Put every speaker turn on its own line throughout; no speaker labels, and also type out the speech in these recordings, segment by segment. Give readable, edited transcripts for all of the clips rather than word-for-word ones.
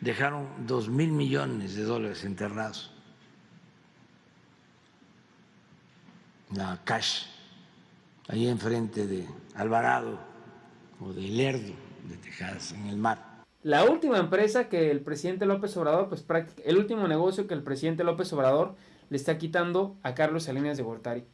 dejaron 2.000 millones de dólares enterrados. La Cash, ahí enfrente de Alvarado o de Lerdo de Texas, en el mar.
La última empresa que el presidente López Obrador, pues el último negocio que el presidente López Obrador le está quitando a Carlos Salinas de Gortari.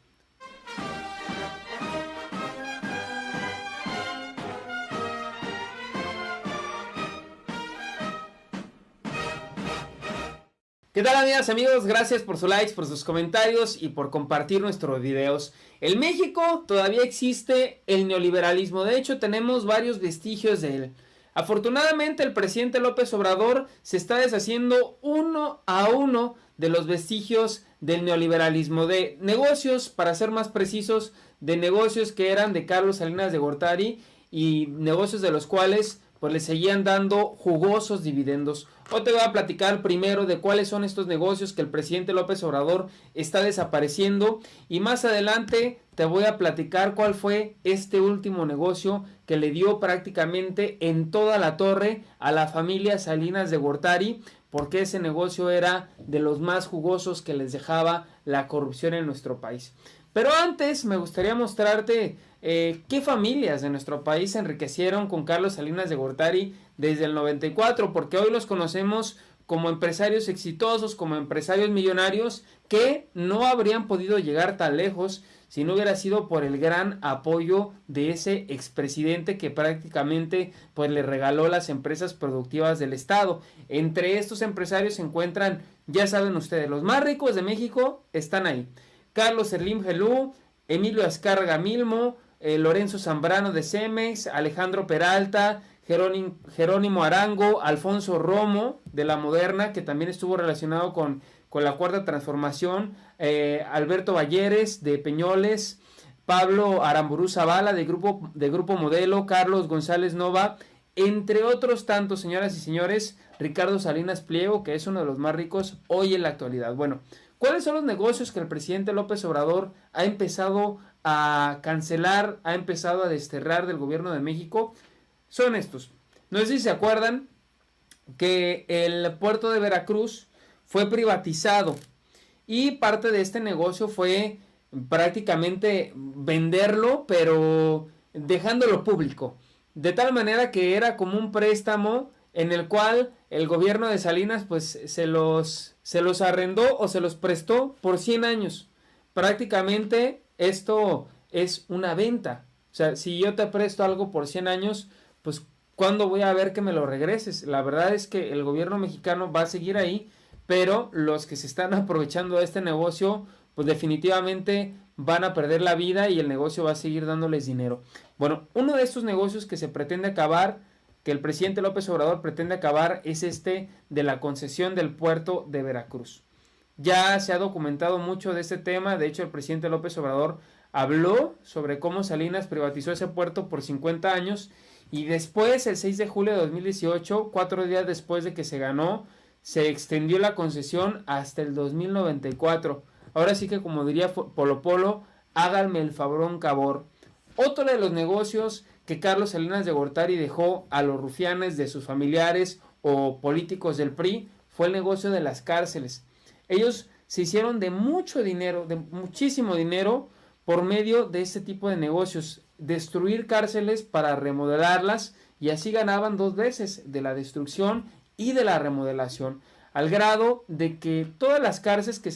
¿Qué tal, amigas y amigos? Gracias por sus likes, por sus comentarios y por compartir nuestros videos. En México todavía existe el neoliberalismo. De hecho, tenemos varios vestigios de él. Afortunadamente, el presidente López Obrador se está deshaciendo uno a uno de los vestigios del neoliberalismo, de negocios, para ser más precisos, de negocios que eran de Carlos Salinas de Gortari y negocios de los cuales pues le seguían dando jugosos dividendos. Hoy te voy a platicar primero de cuáles son estos negocios que el presidente López Obrador está desapareciendo, y más adelante te voy a platicar cuál fue este último negocio que le dio prácticamente en toda la torre a la familia Salinas de Gortari, porque ese negocio era de los más jugosos que les dejaba la corrupción en nuestro país. Pero antes me gustaría mostrarte qué familias de nuestro país se enriquecieron con Carlos Salinas de Gortari desde el 94, porque hoy los conocemos como empresarios exitosos, como empresarios millonarios que no habrían podido llegar tan lejos si no hubiera sido por el gran apoyo de ese expresidente que prácticamente pues le regaló las empresas productivas del estado. Entre estos empresarios se encuentran, ya saben ustedes, los más ricos de México están ahí: Carlos Slim Helú, Emilio Azcárraga Milmo, Lorenzo Zambrano de Cemex, Alejandro Peralta, Jerónimo Arango, Alfonso Romo de La Moderna, que también estuvo relacionado con la Cuarta Transformación, Alberto Balleres de Peñoles, Pablo Aramburú Zavala de Grupo Modelo, Carlos González Nova, entre otros tantos, señoras y señores, Ricardo Salinas Pliego, que es uno de los más ricos hoy en la actualidad. Bueno, ¿cuáles son los negocios que el presidente López Obrador ha empezado a cancelar, ha empezado a desterrar del gobierno de México? Son estos. No sé si se acuerdan que el puerto de Veracruz fue privatizado y parte de este negocio fue prácticamente venderlo, pero dejándolo público, de tal manera que era como un préstamo en el cual el gobierno de Salinas pues se los arrendó o se los prestó por 100 años. Prácticamente esto es una venta. O sea, si yo te presto algo por 100 años, pues ¿cuándo voy a ver que me lo regreses? La verdad es que el gobierno mexicano va a seguir ahí, pero los que se están aprovechando de este negocio pues definitivamente van a perder la vida y el negocio va a seguir dándoles dinero. Bueno, uno de estos negocios que se pretende acabar, que el presidente López Obrador pretende acabar, es este de la concesión del puerto de Veracruz. Ya se ha documentado mucho de este tema. De hecho, el presidente López Obrador habló sobre cómo Salinas privatizó ese puerto por 50 años y después, el 6 de julio de 2018, 4 días después de que se ganó, se extendió la concesión hasta el 2094. Ahora sí que, como diría Polo Polo, háganme el fabrón cabor. Otro de los negocios que Carlos Salinas de Gortari dejó a los rufianes de sus familiares o políticos del PRI fue el negocio de las cárceles. Ellos se hicieron de mucho dinero, de muchísimo dinero, por medio de este tipo de negocios: destruir cárceles para remodelarlas, y así ganaban dos veces, de la destrucción y de la remodelación, al grado de que todas las cárceles que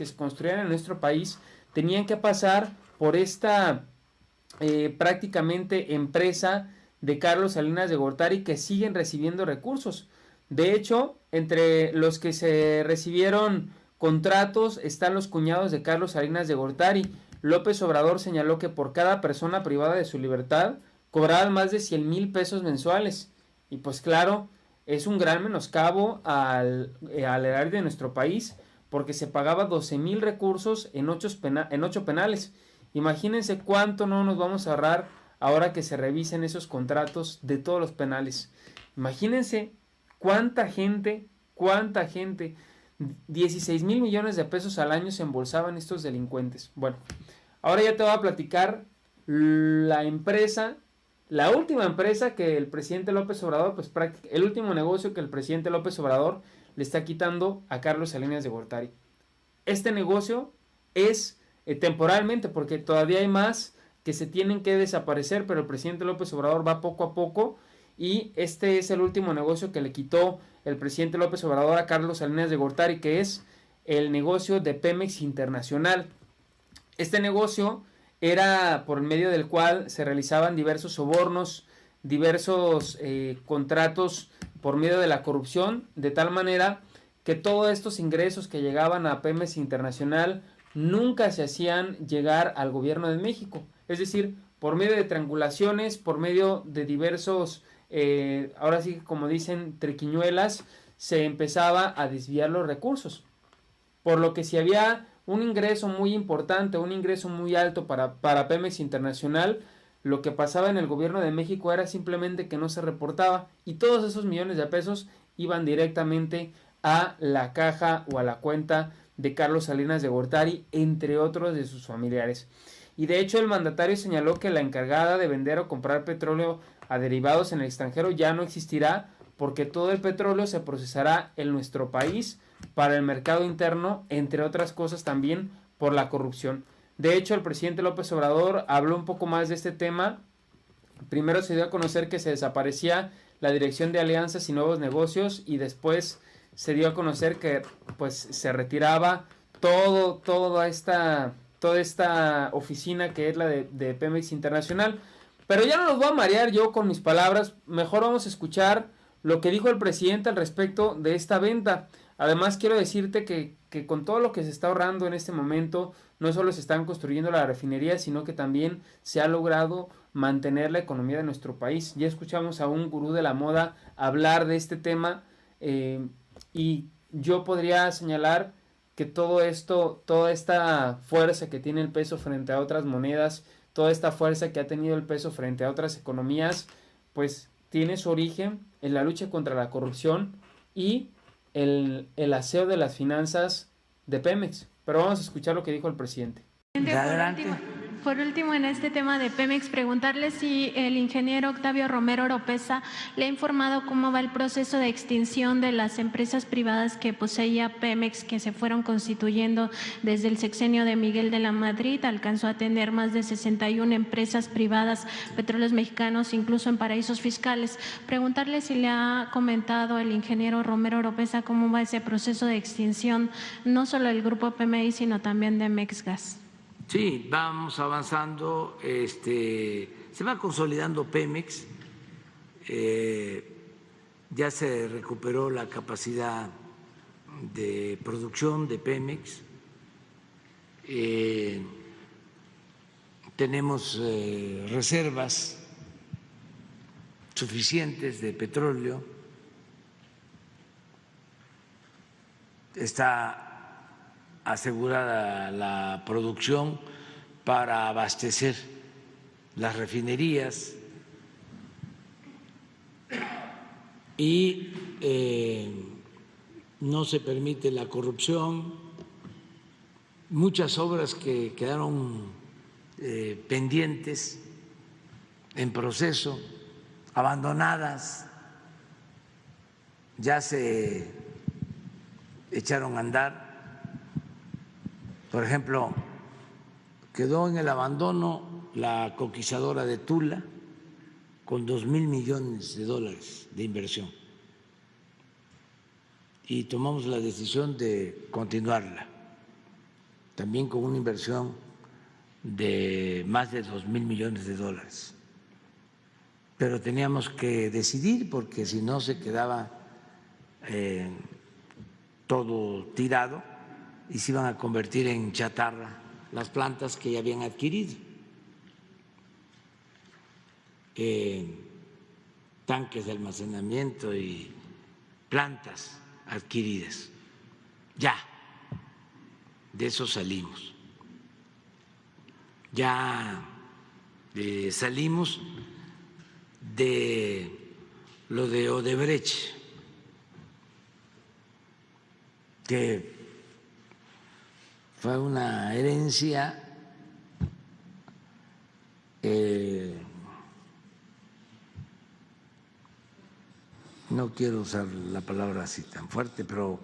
se construían en nuestro país tenían que pasar por esta prácticamente empresa de Carlos Salinas de Gortari, que siguen recibiendo recursos. De hecho, entre los que se recibieron contratos están los cuñados de Carlos Salinas de Gortari. López Obrador señaló que por cada persona privada de su libertad cobraban más de 100,000 pesos mensuales. Y pues claro, es un gran menoscabo al erario de nuestro país, porque se pagaba 12,000 recursos en 8 penales. Imagínense cuánto no nos vamos a ahorrar ahora que se revisen esos contratos de todos los penales. Imagínense cuánta gente, 16,000 millones de pesos al año se embolsaban estos delincuentes. Bueno, ahora ya te voy a platicar la empresa la última empresa que el presidente López Obrador, pues el último negocio que el presidente López Obrador le está quitando a Carlos Salinas de Gortari. Este negocio es temporalmente, porque todavía hay más que se tienen que desaparecer, pero el presidente López Obrador va poco a poco y este es el último negocio que le quitó el presidente López Obrador a Carlos Salinas de Gortari, que es el negocio de Pemex Internacional. Este negocio era por medio del cual se realizaban diversos sobornos, diversos contratos por medio de la corrupción, de tal manera que todos estos ingresos que llegaban a Pemex Internacional nunca se hacían llegar al gobierno de México. Es decir, por medio de triangulaciones, por medio de diversos, ahora sí como dicen, triquiñuelas, se empezaba a desviar los recursos. Por lo que si había un ingreso muy importante, un ingreso muy alto para Pemex Internacional, lo que pasaba en el gobierno de México era simplemente que no se reportaba y todos esos millones de pesos iban directamente a la caja o a la cuenta de Carlos Salinas de Gortari, entre otros de sus familiares. Y de hecho el mandatario señaló que la encargada de vender o comprar petróleo a derivados en el extranjero ya no existirá, porque todo el petróleo se procesará en nuestro país para el mercado interno, entre otras cosas también por la corrupción. De hecho, el presidente López Obrador habló un poco más de este tema. Primero se dio a conocer que se desaparecía la Dirección de Alianzas y Nuevos Negocios y después se dio a conocer que pues se retiraba toda esta oficina que es la de Pemex Internacional. Pero ya no los voy a marear yo con mis palabras, mejor vamos a escuchar lo que dijo el presidente al respecto de esta venta. Además quiero decirte que con todo lo que se está ahorrando en este momento, no solo se están construyendo la refinería, sino que también se ha logrado mantener la economía de nuestro país. Ya escuchamos a un gurú de la moda hablar de este tema y yo podría señalar que todo esto, toda esta fuerza que tiene el peso frente a otras monedas, toda esta fuerza que ha tenido el peso frente a otras economías, pues tiene su origen en la lucha contra la corrupción y el aseo de las finanzas de Pemex. Pero vamos a escuchar lo que dijo el presidente.
Adelante.
Por último, en este tema de Pemex, preguntarle si el ingeniero Octavio Romero Oropesa le ha informado cómo va el proceso de extinción de las empresas privadas que poseía Pemex, que se fueron constituyendo desde el sexenio de Miguel de la Madrid. Alcanzó a tener más de 61 empresas privadas, petróleos mexicanos, incluso en paraísos fiscales. Preguntarle si le ha comentado el ingeniero Romero Oropesa cómo va ese proceso de extinción, no solo del grupo PMI, sino también de Mexgas.
Sí, vamos avanzando, se va consolidando Pemex, ya se recuperó la capacidad de producción de Pemex, tenemos reservas suficientes de petróleo, está asegurada la producción para abastecer las refinerías y no se permite la corrupción. Muchas obras que quedaron pendientes, en proceso, abandonadas, ya se echaron a andar. Por ejemplo, quedó en el abandono la coquizadora de Tula con $2,000 millones de inversión y tomamos la decisión de continuarla, también con una inversión de más de $2,000 millones. Pero teníamos que decidir porque si no se quedaba todo tirado y se iban a convertir en chatarra las plantas que ya habían adquirido, tanques de almacenamiento y plantas adquiridas. Ya, de eso salimos. Ya salimos de lo de Odebrecht, que fue una herencia no quiero usar la palabra así tan fuerte, pero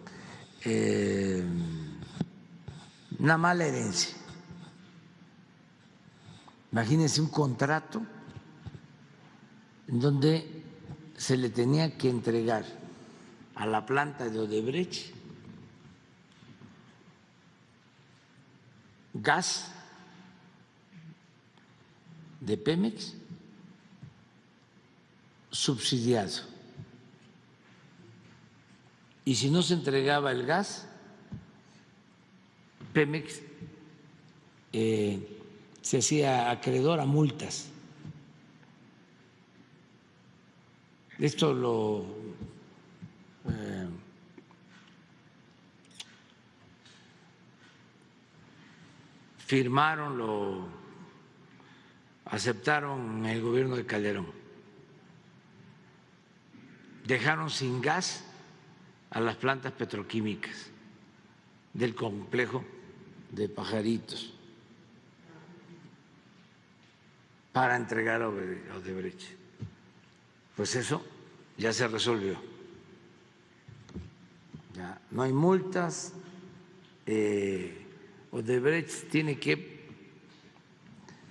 una mala herencia. Imagínense un contrato en donde se le tenía que entregar a la planta de Odebrecht gas de Pemex subsidiado. Y si no se entregaba el gas, Pemex se hacía acreedor a multas. Esto lo firmaron, lo aceptaron en el gobierno de Calderón. Dejaron sin gas a las plantas petroquímicas del complejo de Pajaritos para entregar a Odebrecht. Pues eso ya se resolvió. Ya no hay multas. Odebrecht tiene que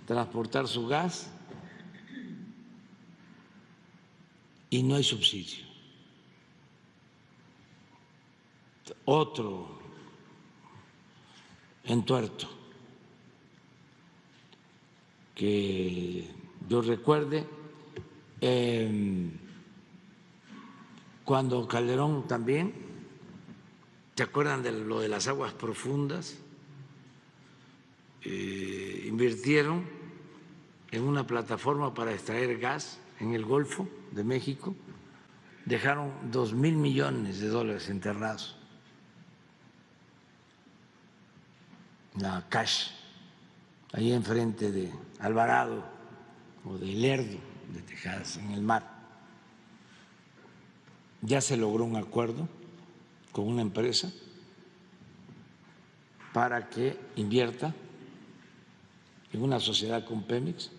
transportar su gas y no hay subsidio. Otro entuerto que yo recuerde, cuando Calderón también, ¿se acuerdan de lo de las aguas profundas? Invirtieron en una plataforma para extraer gas en el Golfo de México, dejaron $2,000 millones enterrados. La Cash, ahí enfrente de Alvarado o de Lerdo de Tejadas, en el mar. Ya se logró un acuerdo con una empresa para que invierta en una sociedad con Pemex.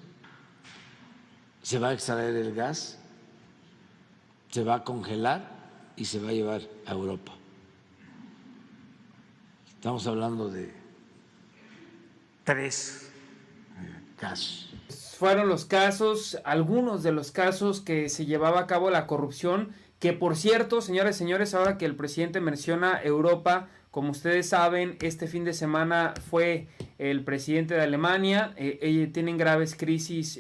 Se va a extraer el gas, se va a congelar y se va a llevar a Europa. Estamos hablando de 3 casos.
Fueron los casos, algunos de los casos que se llevaba a cabo la corrupción, que por cierto, señoras y señores, ahora que el presidente menciona Europa, como ustedes saben, este fin de semana fue el presidente de Alemania, tienen graves crisis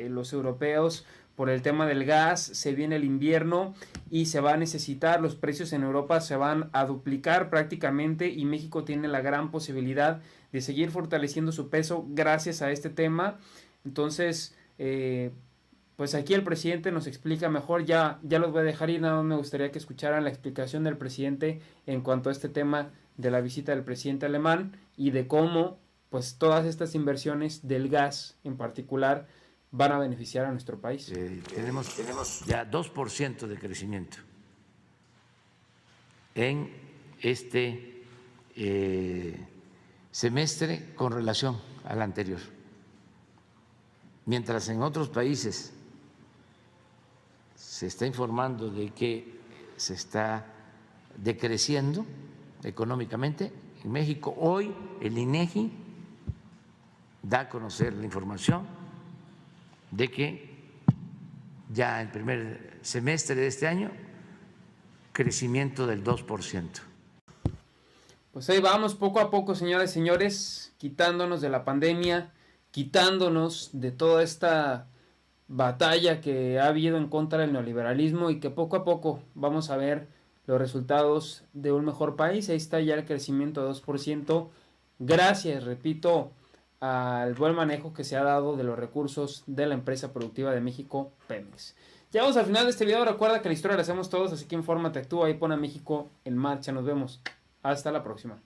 los europeos por el tema del gas, se viene el invierno y se va a necesitar, los precios en Europa se van a duplicar prácticamente y México tiene la gran posibilidad de seguir fortaleciendo su peso gracias a este tema. Entonces, pues aquí el presidente nos explica mejor, ya los voy a dejar ir, nada más me gustaría que escucharan la explicación del presidente en cuanto a este tema de la visita del presidente alemán y de cómo pues todas estas inversiones del gas en particular van a beneficiar a nuestro país.
Tenemos ya 2% de crecimiento en este semestre con relación al anterior. Mientras en otros países se está informando de que se está decreciendo económicamente, en México hoy el INEGI da a conocer la información de que ya el primer semestre de este año, crecimiento del 2%.
Pues ahí vamos poco a poco, señoras y señores, quitándonos de la pandemia, quitándonos de toda esta batalla que ha habido en contra del neoliberalismo y que poco a poco vamos a ver los resultados de un mejor país. Ahí está ya el crecimiento de 2%, gracias, repito, al buen manejo que se ha dado de los recursos de la empresa productiva de México, Pemex. Llegamos al final de este video, recuerda que la historia la hacemos todos, así que infórmate, actúa y pon a México en marcha. Nos vemos, hasta la próxima.